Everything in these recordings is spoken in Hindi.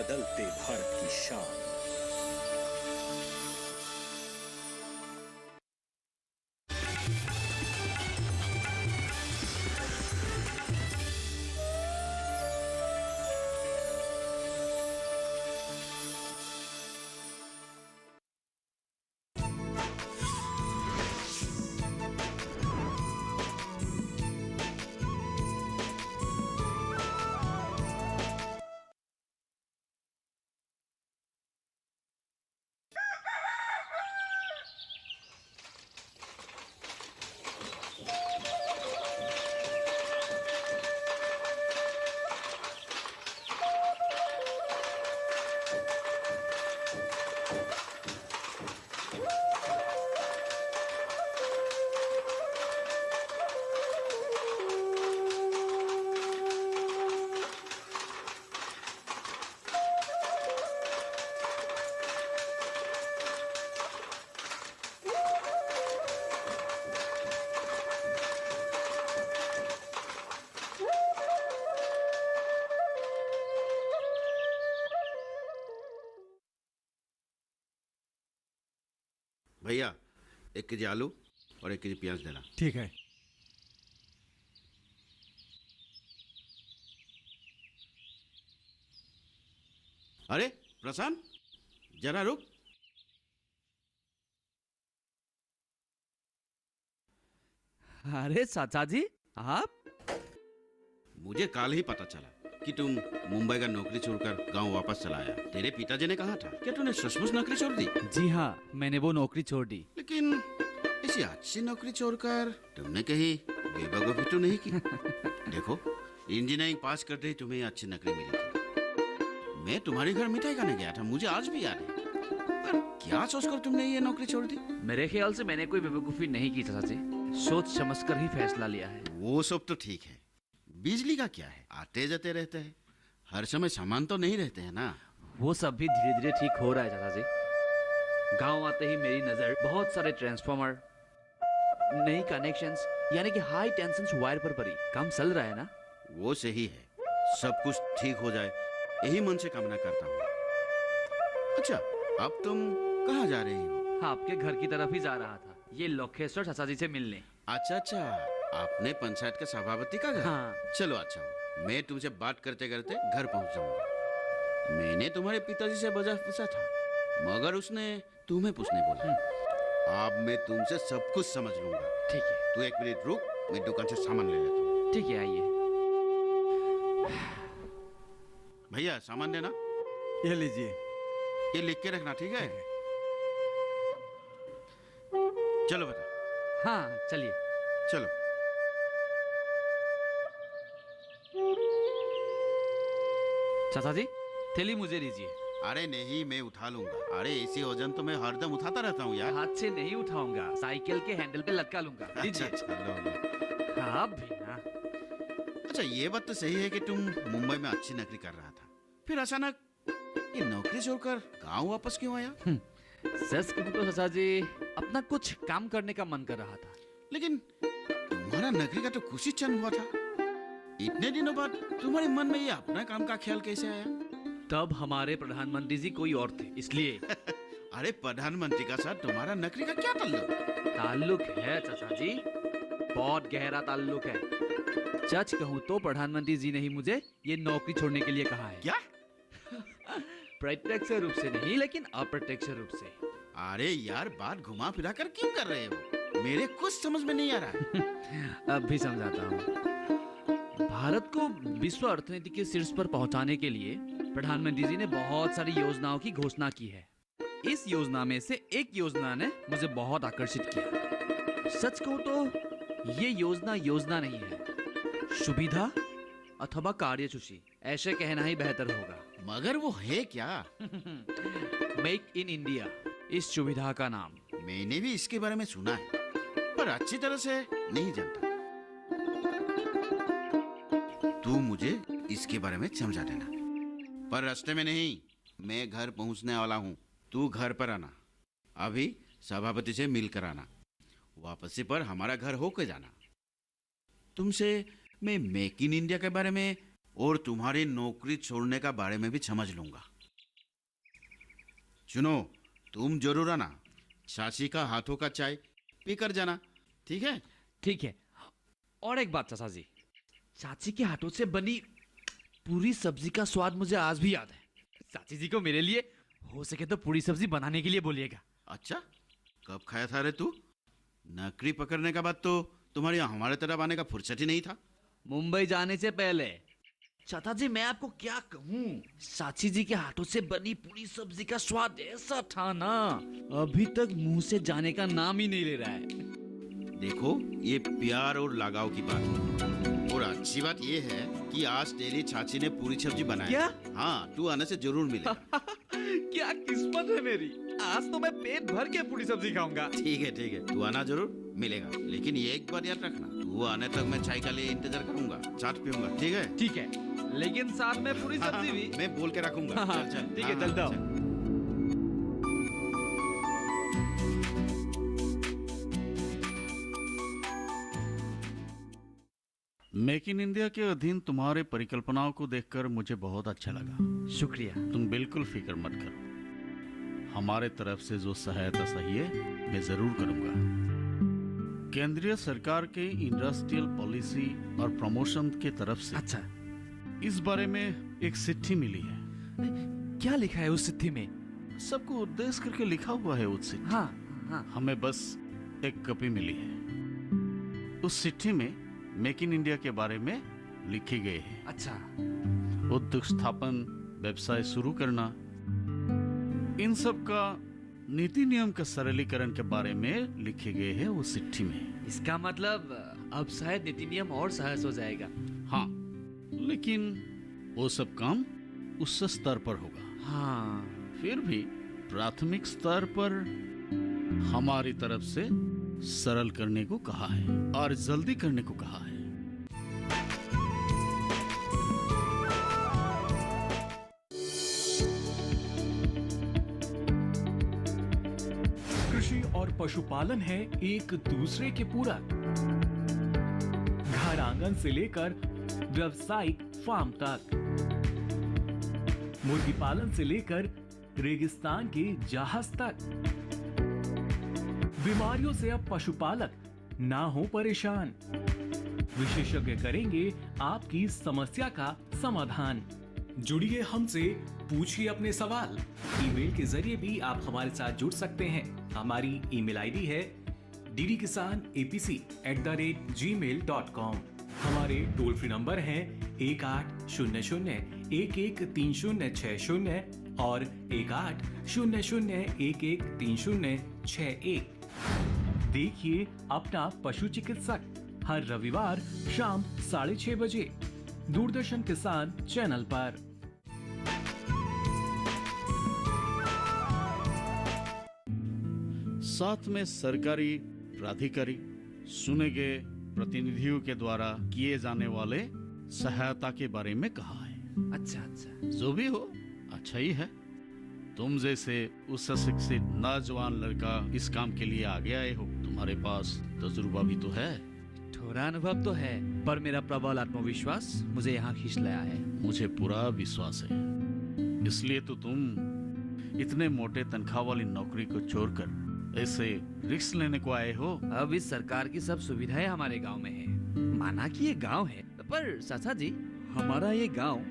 बदलते भारत की शान। भैया 1 केजी आलू और 1 केजी प्याज देना। ठीक है। अरे प्रशांत, जरा रुक। अरे चाचा जी, आप? मुझे कल ही पता चला कि तुम मुंबई का नौकरी छोड़कर गांव वापस चला आया। तेरे पिताजी ने कहा था, क्या तूने सचमुच नौकरी छोड़ दी? जी हाँ, मैंने वो नौकरी छोड़ दी। लेकिन ऐसी अच्छी नौकरी छोड़कर तुमने कहीं बेवकूफी तो नहीं की? देखो, इंजीनियरिंग पास करते ही तुम्हें अच्छी नौकरी मिली थी। मैं तुम्हारे घर मिठाई खाने गया था, मुझे आज भी याद है। पर क्या सोचकर तुमने ये नौकरी छोड़ दी? मेरे ख्याल से मैंने कोई बेवकूफी नहीं की चाचा जी, सोच समझकर ही फैसला लिया है। वो सब तो ठीक है, बिजली का क्या है? आते जाते रहते हैं, हर समय सामान तो नहीं रहते हैं ना। वो सब भी धीरे धीरे ठीक हो रहा है चाचा जी। गांव आते ही मेरी नजर बहुत सारे ट्रांसफार्मर, नई कनेक्शंस, यानी कि हाई टेंशन वायर पर पड़ी। काम चल रहा है ना? वो सही है, सब कुछ ठीक हो जाए यही मन से कामना करता हूँ। अच्छा, अब तुम कहाँ जा रही हो? आपके घर की तरफ ही जा रहा था, ये लोकेश्वर चाचा जी से मिलने। अच्छा, आपने पंचायत के सभापति का घर? हाँ। चलो अच्छा हो, मैं तुमसे बात करते करते घर पहुंच जाऊंगा। मैंने तुम्हारे पिताजी से वजह पूछा था, मगर उसने तुम्हें पूछने बोला। अब मैं तुमसे सब कुछ समझ लूंगा। ठीक है। तू 1 मिनट रुक, मैं दुकान से सामान ले लेता हूँ। ठीक है, आइए। भैया सामान देना। ये लीजिए। ये लिख के रखना, ठीक है? चलो बेटा। हाँ चलिए। चलो। चाचा जी, थैली मुझे दीजिए। अरे नहीं, मैं उठा लूंगा। अरे ऐसी वजन तो मैं हरदम उठाता रहता हूँ यार। हाथ से नहीं उठाऊंगा, साइकिल के हैंडल पे लटका लूंगा। लीजिए। अच्छा, लो। आप भी ना। अच्छा, ये बात तो सही है कि तुम मुंबई में अच्छी नौकरी कर रहा था, फिर अचानक ये नौकरी छोड़कर गांव वापस क्यों आया? सच कहूं तो चाचा जी, अपना कुछ काम करने का मन कर रहा था। लेकिन तुम्हारा नौकरी का तो कुछ ही क्षण हुआ था। इतने दिनों बाद तुम्हारे मन में ये अपना काम का ख्याल कैसे आया? तब हमारे प्रधानमंत्री जी कोई और थे, इसलिए। अरे प्रधानमंत्री का साथ तुम्हारा नौकरी का क्या ताल्लुक? ताल्लुक है चाचा जी, बहुत गहरा ताल्लुक है। सच कहूं तो प्रधानमंत्री जी ने ही मुझे ये नौकरी छोड़ने के लिए कहा है। क्या? प्रत्यक्ष रूप से नहीं, लेकिन अप्रत्यक्ष रूप से। अरे यार, बात घुमा फिरा कर क्यों कर रहे हो? मेरे कुछ समझ में नहीं आ रहा है। अब भी समझाता हूँ। भारत को विश्व अर्थनीति के शीर्ष पर पहुंचाने के लिए प्रधानमंत्री जी ने बहुत सारी योजनाओं की घोषणा की है। इस योजना में से एक योजना ने मुझे बहुत आकर्षित किया। सच कहूं तो ये योजना नहीं है, सुविधा अथवा कार्यसूची, ऐसे कहना ही बेहतर होगा। मगर वो है क्या? मेक इन इंडिया, इस सुविधा का नाम। मैंने भी इसके बारे में सुना है, पर अच्छी तरह से नहीं जानता। तू मुझे इसके बारे में समझा देना, पर रास्ते में नहीं, मैं घर पहुंचने वाला हूँ। तू घर पर आना, अभी सभापति से मिलकर आना, वापसी पर हमारा घर होकर जाना। तुमसे मैं मेक इन इंडिया के बारे में और तुम्हारी नौकरी छोड़ने का बारे में भी समझ लूंगा। सुनो, तुम जरूर आना, चाची का हाथों का चाय पी कर जाना, ठीक है? ठीक है। और एक बात चाचा जी, चाची के हाथों से बनी पूरी सब्जी का स्वाद मुझे आज भी याद है। चाची जी को मेरे लिए हो सके तो पूरी सब्जी बनाने के लिए बोलिएगा। अच्छा, कब खाया था रे तू? नकली पकड़ने का बाद तो तुम्हारे यहाँ हमारे तरफ आने का फुर्सत ही नहीं था। मुंबई जाने से पहले चाचा जी मैं आपको क्या कहूँ, चाची जी के हाथों से बनी पूरी सब्जी का स्वाद ऐसा था ना, अभी तक मुंह से जाने का नाम ही नहीं ले रहा है। देखो, ये प्यार और लगाव की बात है, और अच्छी बात ये है कि आज तेरी चाची ने पूरी सब्जी बनाई। क्या? हाँ, तू आने से जरूर मिलेगा। क्या किस्मत है मेरी, आज तो मैं पेट भर के पूरी सब्जी खाऊंगा। ठीक है, तू आना जरूर मिलेगा, लेकिन ये एक बार याद रखना, तू आने तक मैं चाय का लिए इंतजार करूंगा, चाट पीऊंगा, ठीक है? ठीक है, लेकिन साथ में पूरी सब्जी भी। मैं बोल के रखूंगा। चल चल, ठीक है, चलता हूँ। मेक इन इंडिया के अधीन तुम्हारे परिकल्पनाओं को देखकर मुझे बहुत अच्छा लगा। शुक्रिया। तुम बिल्कुल फिक्र मत करो, हमारे तरफ से जो सहायता चाहिए मैं जरूर करूंगा। केंद्रीय सरकार के इंडस्ट्रियल पॉलिसी और प्रमोशन के तरफ से अच्छा, इस बारे में एक चिट्ठी मिली है। क्या लिखा है उस चिट्ठी में? सबको उद्देश्य करके लिखा हुआ है उस चिट्ठी। हाँ। हमें बस एक कॉपी मिली है। उस चिट्ठी में मेक इन इंडिया के बारे में लिखी गई है। अच्छा। उद्योग स्थापन, व्यवसाय शुरू करना, इन सब का नीति नियम का सरलीकरण के बारे में लिखे गए हैं उस चिट्ठी में। इसका मतलब अब शायद नीति नियम और सहज हो जाएगा। हाँ, लेकिन वो सब काम उस स्तर पर होगा। हाँ। फिर भी प्राथमिक स्तर पर हमारी तरफ से सरल करने को कहा है और जल्दी करने को कहा है। कृषि और पशुपालन है एक दूसरे के पूरक। घर आंगन से लेकर व्यावसायिक फार्म तक, मुर्गी पालन से लेकर रेगिस्तान के जहाज तक, बीमारियों से अब पशुपालक ना हो परेशान। विशेषज्ञ करेंगे आपकी समस्या का समाधान। जुड़िए हमसे, पूछिए अपने सवाल। ईमेल के जरिए भी आप हमारे साथ जुड़ सकते हैं। हमारी ईमेल आईडी है ddkisanapc@gmail.com। हमारे टोल फ्री नंबर हैं 1800-113060 और 1800-113061। देखिए अपना पशु चिकित्सक हर रविवार शाम 6:30 बजे दूरदर्शन किसान चैनल पर। साथ में सरकारी प्राधिकारी, चुने गए प्रतिनिधियों के द्वारा किए जाने वाले सहायता के बारे में कहा है। अच्छा। जो भी हो, अच्छा ही है। तुम जैसे उस शिक्षित नौजवान लड़का इस काम के लिए आगे आए हो, तुम्हारे पास तजुर्बा भी तो है। थोड़ा अनुभव तो है, पर मेरा प्रबल आत्मविश्वास मुझे यहाँ खींच लाया है। मुझे पूरा विश्वास है, इसलिए तो तुम इतने मोटे तनख्वाह वाली नौकरी को छोड़कर ऐसे रिस्क लेने को आए हो। अब इस सरकार की सब सुविधाएं हमारे गांव में है। माना कि ये गांव है, पर चाचा जी हमारा ये गांव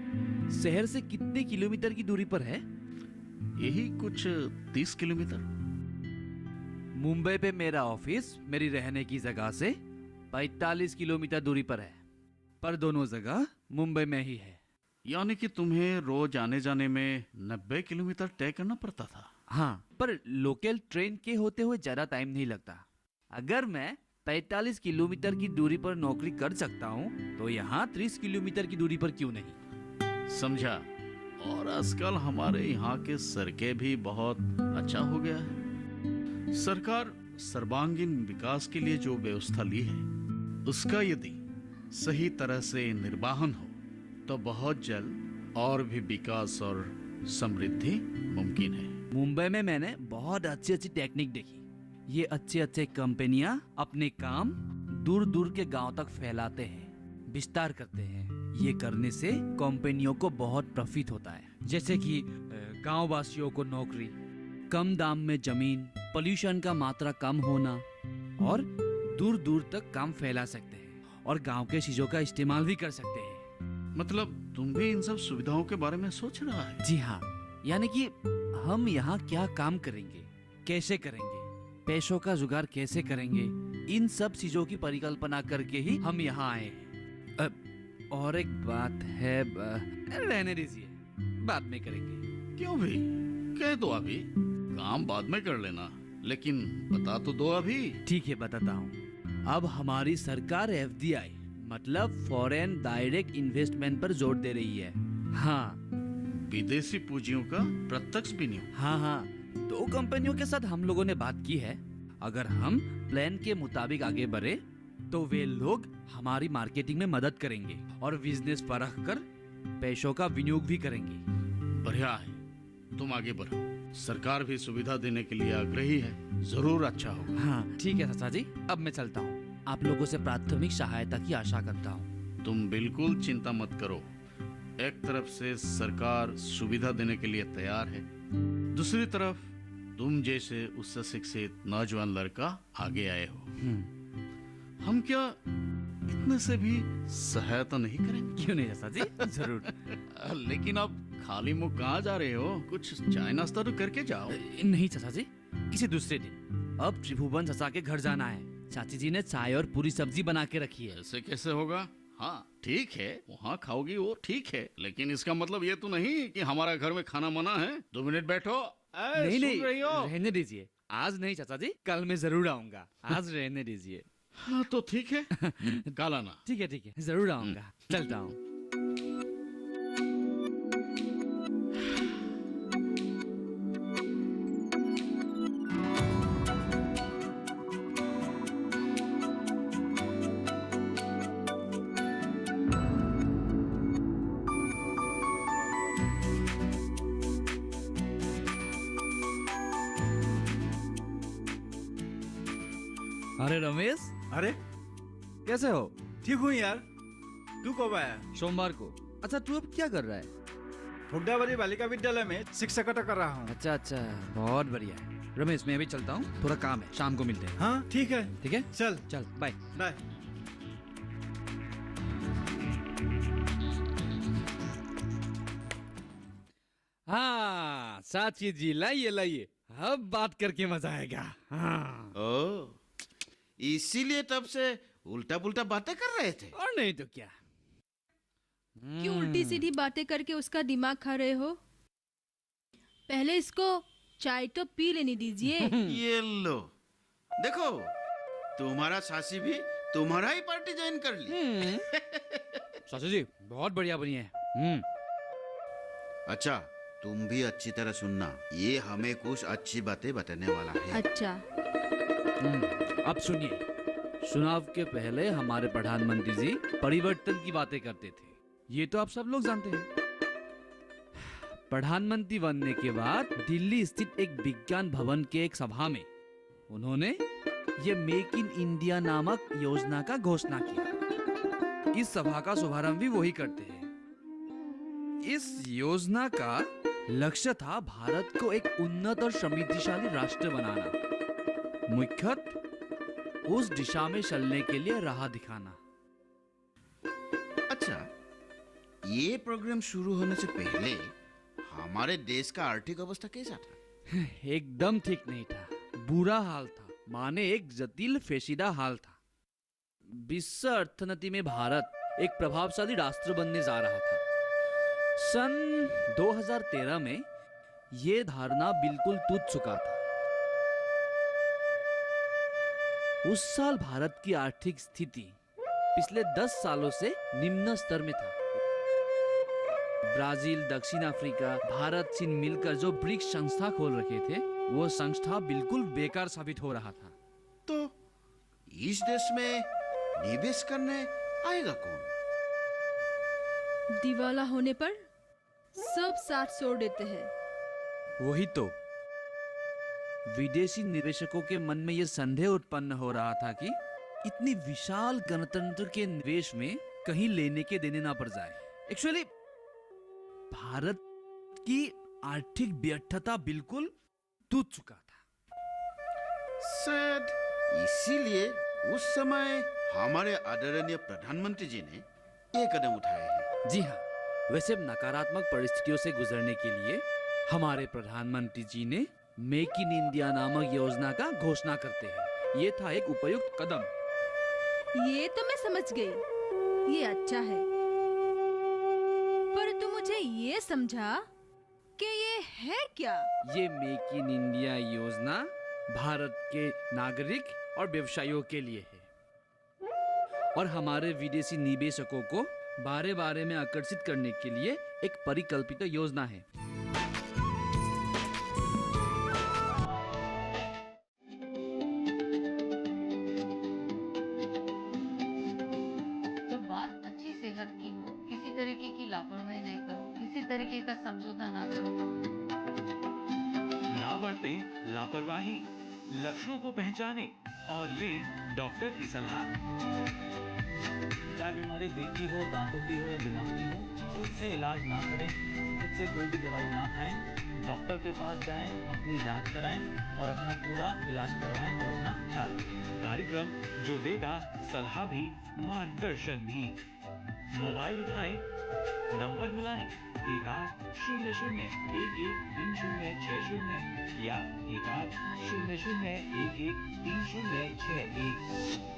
शहर से कितने किलोमीटर की दूरी पर है? यही कुछ 30 किलोमीटर। मुंबई पे मेरा ऑफिस मेरी रहने की जगह से 45 किलोमीटर दूरी पर है, पर दोनों जगह मुंबई में ही है। यानी कि तुम्हें रोज आने जाने में 90 किलोमीटर तय करना पड़ता था। हाँ, पर लोकल ट्रेन के होते हुए ज्यादा टाइम नहीं लगता। अगर मैं 45 किलोमीटर की दूरी पर नौकरी कर सकता हूँ, तो यहाँ 30 किलोमीटर की दूरी पर क्यों नहीं? समझा। और आजकल हमारे यहाँ के सड़कें भी बहुत अच्छा हो गया है। सरकार सर्वांगीण विकास के लिए जो व्यवस्था ली है, उसका यदि सही तरह से निर्वहन हो तो बहुत जल्द और भी विकास और समृद्धि मुमकिन है। मुंबई में मैंने बहुत अच्छी अच्छी टेक्निक देखी। ये अच्छे कंपनियां अपने काम दूर दूर के गांव तक फैलाते हैं, विस्तार करते हैं। ये करने से कंपनियों को बहुत प्रॉफिट होता है, जैसे कि गांव वासियों को नौकरी, कम दाम में जमीन, पोल्यूशन का मात्रा कम होना और दूर दूर तक काम फैला सकते हैं और गांव के चीजों का इस्तेमाल भी कर सकते हैं। मतलब तुम भी इन सब सुविधाओं के बारे में सोच रहा है? जी हाँ, यानी कि हम यहाँ क्या काम करेंगे, कैसे करेंगे, पैसों का जुगाड़ कैसे करेंगे, इन सब चीजों की परिकल्पना करके ही हम यहाँ आए हैं। और एक बात है, रहने दीजिए, बाद में करेंगे। क्यों भी? कह दो अभी, काम बाद में कर लेना, लेकिन बता तो दो अभी। ठीक है, बताता हूँ। अब हमारी सरकार FDI मतलब फॉरेन डायरेक्ट इन्वेस्टमेंट पर जोर दे रही है। हाँ विदेशी पूंजियों का प्रत्यक्ष विनियोग। हाँ, 2 कंपनियों के साथ हम लोगों ने बात की है। अगर हम प्लान के मुताबिक आगे बढ़े तो वे लोग हमारी मार्केटिंग में मदद करेंगे और बिजनेस परख कर पैसों का विनियोग भी करेंगे। बढ़िया है, तुम आगे बढ़ो। सरकार भी सुविधा देने के लिए आग्रही है, जरूर अच्छा होगा। हाँ ठीक है चाचा जी, अब मैं चलता हूँ। आप लोगों से प्राथमिक सहायता की आशा करता हूँ। तुम बिल्कुल चिंता मत करो। एक तरफ से सरकार सुविधा देने के लिए तैयार है, दूसरी तरफ तुम जैसे उच्च शिक्षित नौजवान लड़का आगे आए हो। हम क्या इतने से भी सहायता नहीं करेंगे? क्यों नहीं चाचा जी, जरूर। लेकिन अब खाली मुंह कहाँ जा रहे हो? कुछ चाय नाश्ता तो करके जाओ। नहीं चाचा जी, किसी दूसरे दिन। अब त्रिभुवन चाचा के घर जाना है। चाची जी ने चाय और पूरी सब्जी बना के रखी है। ऐसे कैसे होगा? हाँ ठीक है, वहाँ खाओगी वो ठीक है, लेकिन इसका मतलब ये तो नहीं कि हमारा घर में खाना मना है। 2 मिनट बैठो। नहीं सुन रही हो? रहने दीजिए। आज नहीं चाचा जी, कल मैं जरूर आऊंगा। आज रहने दीजिए। हाँ तो ठीक है, कल आना। ठीक है, जरूर आऊंगा। चलता हूँ। अरे रमेश, अरे कैसे हो? ठीक हूँ यार। तू कब आया? सोमवार को। अच्छा, तू अब क्या कर रहा है? फुड्डावरी बालिका विद्यालय में शिक्षकता कर रहा हूँ। अच्छा, बहुत बढ़िया है। रमेश, मैं भी चलता हूँ, थोड़ा काम है, शाम को मिलते हैं। हाँ ठीक है। ठीक है, चल चल बाय। बाय। हाँ साची जी, लाइए, अब बात करके मजा आएगा। हाँ। ओ, इसीलिए तब से उल्टा पुल्टा बातें कर रहे थे। और नहीं तो क्या। क्यों उल्टी सीधी बातें करके उसका दिमाग खा रहे हो? पहले इसको चाय तो पी लेने दीजिए। ये लो, देखो तुम्हारा सासी भी तुम्हारा ही पार्टी ज्वाइन कर ली। साची जी बहुत बढ़िया बनी है। अच्छा, तुम भी अच्छी तरह सुनना, ये हमें कुछ अच्छी बातें बताने वाला है। अच्छा, अब सुनिए। चुनाव के पहले हमारे प्रधानमंत्री जी परिवर्तन की बातें करते थे, ये तो आप सब लोग जानते हैं। प्रधानमंत्री बनने के बाद दिल्ली स्थित एक विज्ञान भवन के एक सभा में उन्होंने ये मेक इन इंडिया नामक योजना का घोषणा किया। इस सभा का शुभारंभ भी वही करते हैं। इस योजना का लक्ष्य था भारत को एक उन्नत और समृद्धिशाली राष्ट्र बनाना, मुख्यतः उस दिशा में चलने के लिए राह दिखाना। अच्छा, ये प्रोग्राम शुरू होने से पहले हमारे देश का आर्थिक अवस्था कैसा था? एकदम ठीक नहीं था, बुरा हाल था, माने एक जटिल पेचीदा हाल था। विश्व अर्थनीति में भारत एक प्रभावशाली राष्ट्र बनने जा रहा था। सन 2013 में ये धारणा बिल्कुल टूट चुका था। उस साल भारत की आर्थिक स्थिति पिछले 10 सालों से निम्न स्तर में था। ब्राजील, दक्षिण अफ्रीका, भारत, चीन मिलकर जो ब्रिक्स संस्था खोल रखे थे, वो संस्था बिल्कुल बेकार साबित हो रहा था। तो इस देश में निवेश करने आएगा कौन? दिवाला होने पर सब साथ छोड़ देते हैं। वही तो, विदेशी निवेशकों के मन में यह संदेह उत्पन्न हो रहा था कि इतनी विशाल गणतंत्र के निवेश में कहीं लेने के देने ना पड़ जाए। एक्चुअली भारत की आर्थिक व्यर्थता बिल्कुल टूट चुका था। शायद इसीलिए उस समय हमारे आदरणीय प्रधानमंत्री जी ने ये कदम उठाए हैं। जी हाँ, वैसे नकारात्मक परिस्थितियों से गुजरने के लिए हमारे प्रधानमंत्री जी ने मेक इन इंडिया नामक योजना का घोषणा करते हैं। ये था एक उपयुक्त कदम। ये तो मैं समझ गई, ये अच्छा है, पर तू मुझे ये समझा कि ये है क्या? ये मेक इन इंडिया योजना भारत के नागरिक और व्यवसायियों के लिए है और हमारे विदेशी निवेशकों को बारे में आकर्षित करने के लिए एक परिकल्पित योजना है। जब बात अच्छी सेहत की हो, किसी तरीके की लापरवाही नहीं करो, किसी तरीके का समझौता ना करो। ना बरतें लापरवाही, लक्षणों को पहचाने और लें डॉक्टर की सलाह। क्या बीमारी दिल की हो, दांतों की हो या दिमाग की हो, उससे इलाज ना करें, उससे कोई भी दवाई ना खाएं, डॉक्टर के पास जाएं, अपनी जांच कराएं और अपना पूरा इलाज करवाएं और अपना ख्याल रखें। कार्यक्रम जो देगा सलाह भी मार्गदर्शन भी। मोबाइल उठाएं, नंबर मिलाएं 1800-11-3060 या 1800-11-3061।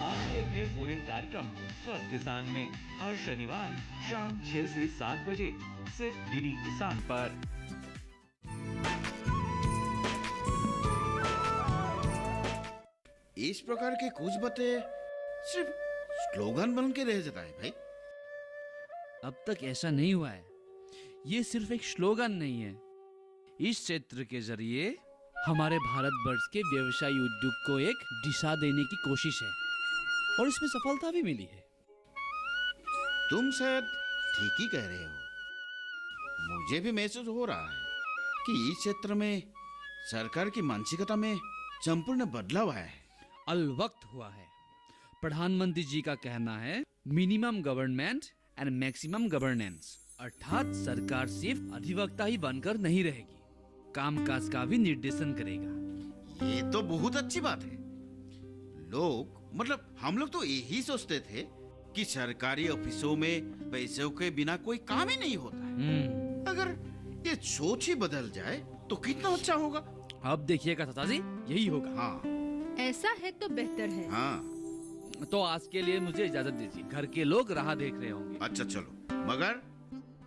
आप देख रहे पूरे कार्यक्रम स्वस्थ किसान में हर शनिवार शाम 6 से 7 बजे सिर्फ डीडी किसान पर। इस प्रकार के कुछ बातें सिर्फ स्लोगन बन के रह जाता है भाई। अब तक ऐसा नहीं हुआ है। ये सिर्फ एक स्लोगन नहीं है। इस क्षेत्र के जरिए हमारे भारतवर्ष के व्यवसायी उद्योग को एक दिशा देने की कोशिश है और इसमें सफलता भी मिली है। तुम शायद ठीक ही कह रहे हो। मुझे भी महसूस हो रहा है कि इस क्षेत्र में सरकार की मानसिकता में संपूर्ण बदलाव आया है। अलवक्त हुआ है। प्रधानमंत्री जी का कहना है minimum government and maximum governance, अर्थात सरकार सिर्फ अधिवक्ता ही बनकर नहीं रहेगी, कामकाज का भी निर्देशन करेगा। ये तो बहुत अच्छी बात है। हम लोग तो यही सोचते थे कि सरकारी ऑफिसों में पैसों के बिना कोई काम ही नहीं होता है। अगर ये सोच ही बदल जाए तो कितना अच्छा होगा। अब देखिएगा चाचा जी, यही होगा। हाँ ऐसा है तो बेहतर है। हाँ। तो आज के लिए मुझे इजाजत दीजिए, घर के लोग राह देख रहे होंगे। अच्छा चलो, मगर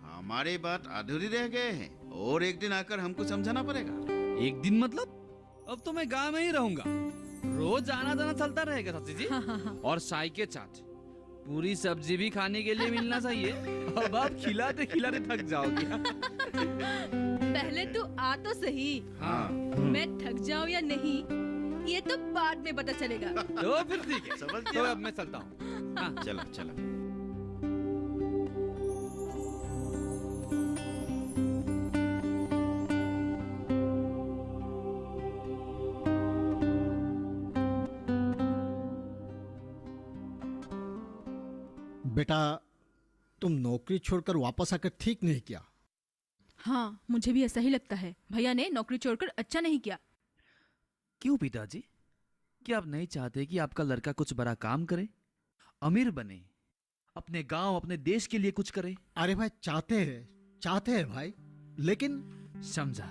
हमारी बात अधूरी रह गए हैं और एक दिन आकर हमको समझाना पड़ेगा। एक दिन मतलब? अब तो मैं गांव में ही रहूंगा, रोज आना जाना चलता रहेगा चाची जी। और साई के साथ पूरी सब्जी भी खाने के लिए मिलना चाहिए। अब आप खिलाते खिलाते थक जाओगे। पहले तू आ तो सही। हाँ। मैं थक जाऊं या नहीं ये तो बाद में पता चलेगा। तो फिर ठीक है, समझ तो गया। अब मैं चलता हूँ। हाँ। चलो चलो। बेटा, तुम नौकरी छोड़कर वापस आकर ठीक नहीं किया। हाँ, मुझे भी ऐसा ही लगता है। भैया ने नौकरी छोड़कर अच्छा नहीं किया। क्यों पिताजी? क्या आप नहीं चाहते कि आपका लड़का कुछ बड़ा काम करे, अमीर बने, अपने गांव अपने देश के लिए कुछ करे? अरे भाई, चाहते हैं भाई, लेकिन समझा,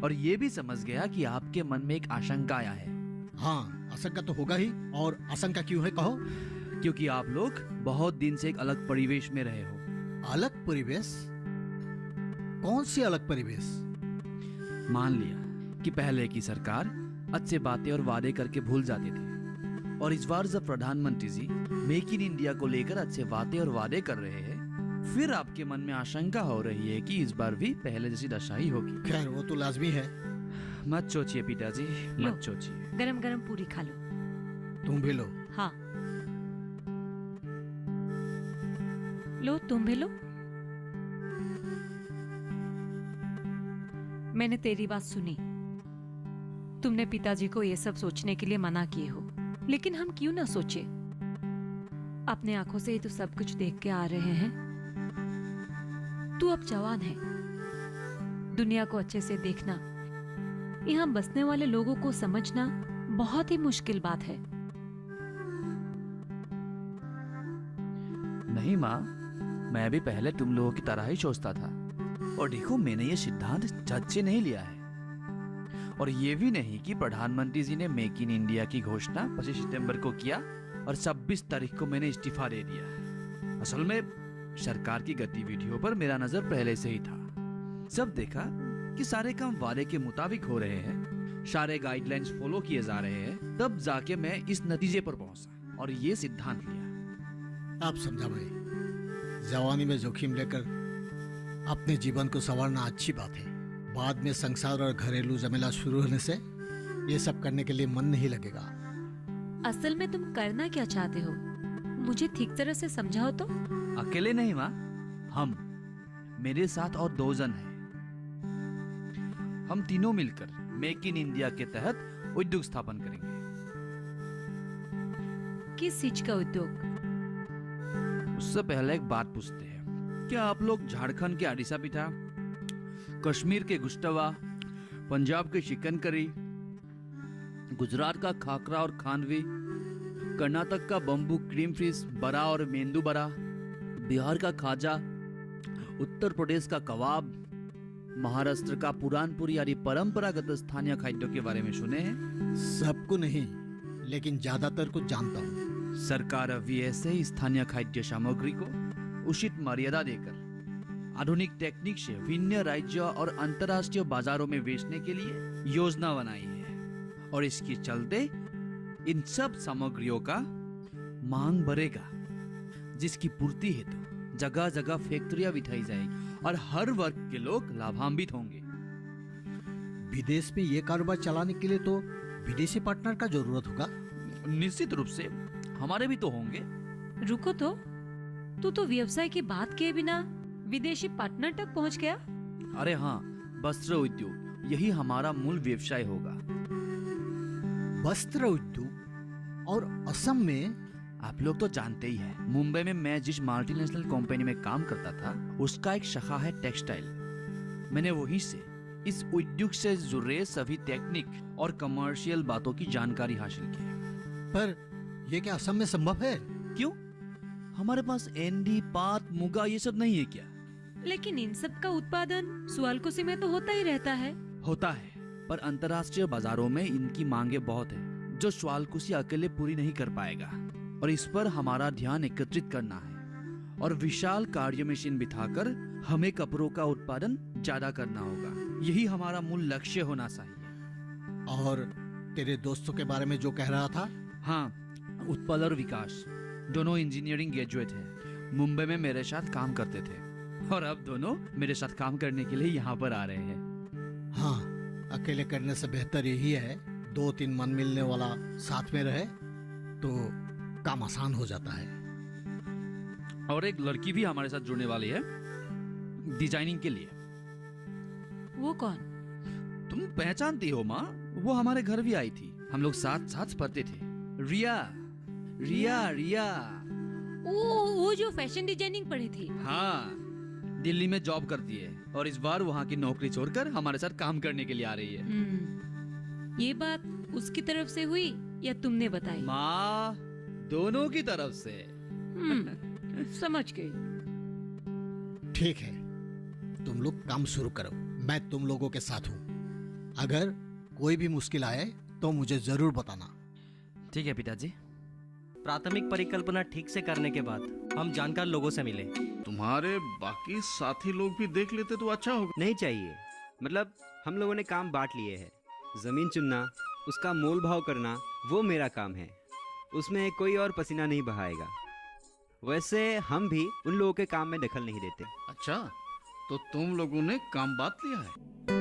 और ये भी समझ गया कि आपके मन में एक आशंका आया है। हाँ, आशंका तो होगा ही। और आशंका क्यों है कहो? क्योंकि आप लोग बहुत दिन से एक अलग परिवेश में रहे हो। अलग परिवेश? कौन सी अलग परिवेश? मान लिया कि पहले की सरकार अच्छे बातें और वादे करके भूल जाते थे, और इस बार जब प्रधानमंत्री जी मेक इन इंडिया को लेकर अच्छे बातें और वादे कर रहे हैं, फिर आपके मन में आशंका हो रही है कि इस बार भी पहले जैसी दशा ही होगी। खैर, वो तो लाजमी है। मत सोचिए पिताजी, लो। मत सोचिए। गरम गरम पूरी खा लो। तुम भी लो। हाँ, लो तुम भी लो। मैंने तेरी बात सुनी। तुमने पिताजी को ये सब सोचने के लिए मना किए हो, लेकिन हम क्यों ना सोचे? अपने आंखों से ही तो सब कुछ देख के आ रहे हैं। तू अब जवान है, दुनिया को अच्छे से देखना, यहाँ बसने वाले लोगों को समझना बहुत ही मुश्किल बात है। नहीं माँ, मैं भी पहले तुम लोगों की तरह ही सोचता था। और देखो, मैंने ये सिद्धांत झट से नहीं लिया है, और ये भी नहीं कि प्रधानमंत्री जी ने मेक इन इंडिया की घोषणा 25 सितंबर को किया और 26 तारीख को मैंने इस्तीफा दे दिया। असल में सरकार की गतिविधियों पर मेरा नजर पहले से ही था। जब देखा कि सारे काम वादे के मुताबिक हो रहे हैं, सारे गाइडलाइंस फॉलो किए जा रहे हैं, तब जाके मैं इस नतीजे पर पहुंचा और ये सिद्धांत लिया। आप समझा भाई, जवानी में जोखिम लेकर अपने जीवन को संवारना अच्छी बात है। बाद में संसार और घरेलू झमेला शुरू होने से ये सब करने के लिए मन नहीं लगेगा। असल में तुम करना क्या चाहते हो, मुझे ठीक तरह से समझाओ तो। अकेले नहीं माँ, हम, मेरे साथ और 2 जन हैं। हम तीनों मिलकर मेक इन इंडिया के तहत उद्योग स्थापन करेंगे। किस चीज का उद्योग? उससे पहले एक बात पूछते हैं, क्या आप लोग झारखंड के आडिसा पिठा, कश्मीर के गुश्तवा, पंजाब के चिकन करी, गुजरात का खाकरा और खानवी, कर्नाटक का बम्बू क्रीम फिश बड़ा और मेंदू बड़ा, बिहार का खाजा, उत्तर प्रदेश का कबाब, महाराष्ट्र का पुरानपुरी आदि परंपरागत स्थानीय खाद्यों के बारे में सुने हैं? सबको नहीं, लेकिन ज्यादातर को जानता हूँ। सरकार अभी ऐसे ही स्थानीय खाद्य सामग्री को उचित मर्यादा देकर आधुनिक टेक्निक से विभिन्न राज्य और अंतर्राष्ट्रीय बाजारों में बेचने के लिए योजना बनाई है, और इसके चलते इन सब सामग्रियों का मांग बढ़ेगा, जिसकी पूर्ति हेतु जगह जगह फैक्ट्रियां बिठाई जाएगी और हर वर्ग के लोग लाभान्वित होंगे। विदेश में ये कारोबार चलाने के लिए तो विदेशी पार्टनर का जरूरत होगा। निश्चित रूप से हमारे भी तो होंगे। रुको तो, तू तो व्यवसाय की बात किए बिना विदेशी पार्टनर तक पहुंच गया। अरे हाँ, वस्त्र उद्योग, यही हमारा मूल व्यवसाय होगा। वस्त्र उद्योग? और असम में? आप लोग तो जानते ही हैं, मुंबई में मैं जिस मल्टीनेशनल कंपनी में काम करता था, उसका एक शाखा है टेक्सटाइल। मैंने वहीं से इस उद्योग से जुड़े सभी टेक्निक और कमर्शियल बातों की जानकारी हासिल की। पर यह क्या असम में संभव है? क्यों? हमारे पास एंडी, पाट, मुगा ये सब नहीं है क्या? लेकिन इन सब का उत्पादन सुआलकुची में तो होता ही रहता है। होता है, पर अंतर्राष्ट्रीय बाजारों में इनकी मांगे बहुत है, जो सुआलकुची अकेले पूरी नहीं कर पाएगा। और इस पर हमारा ध्यान एकत्रित करना है, और विशाल कार्य मशीन बिठाकर हमें कपड़ों का उत्पादन ज्यादा करना होगा। यही हमारा मूल लक्ष्य होना चाहिए। और तेरे दोस्तों के बारे में जो कह रहा था? हाँ, उत्पल और विकास दोनों इंजीनियरिंग ग्रेजुएट हैं, मुंबई में मेरे साथ काम करते थे, और अब दोनों मेरे साथ काम करने के लिए यहाँ पर आ रहे हैं। हाँ, अकेले करने से बेहतर यही है 2-3 मन मिलने वाला साथ में रहे तो काम आसान हो जाता है। और एक लड़की भी हमारे साथ जुड़ने वाली है डिजाइनिंग के लिए। वो कौन? तुम पहचानती हो माँ, वो हमारे घर भी आई थी, हम लोग साथ साथ पढ़ते थे। रिया, रिया, रिया। वो जो फैशन डिजाइनिंग पढ़ी थी। हाँ, दिल्ली में जॉब करती है, और इस बार वहाँ की नौकरी छोड़कर हमारे साथ काम करने के लिए आ रही है। ये बात उसकी तरफ से हुई या तुमने बताई? माँ, दोनों की तरफ से। समझ गई। ठीक है, तुम लोग काम शुरू करो, मैं तुम लोगों के साथ हूँ। अगर कोई भी मुश्किल आए तो मुझे जरूर बताना। ठीक है पिताजी। प्राथमिक परिकल्पना ठीक से करने के बाद हम जानकार लोगों से मिले। तुम्हारे बाकी साथी लोग भी देख लेते तो अच्छा होगा। नहीं चाहिए, मतलब हम लोगों ने काम बांट लिए है। जमीन चुनना, उसका मोल भाव करना, वो मेरा काम है, उसमें कोई और पसीना नहीं बहाएगा। वैसे हम भी उन लोगों के काम में दखल नहीं देते। अच्छा, तो तुम लोगों ने काम बांट लिया है?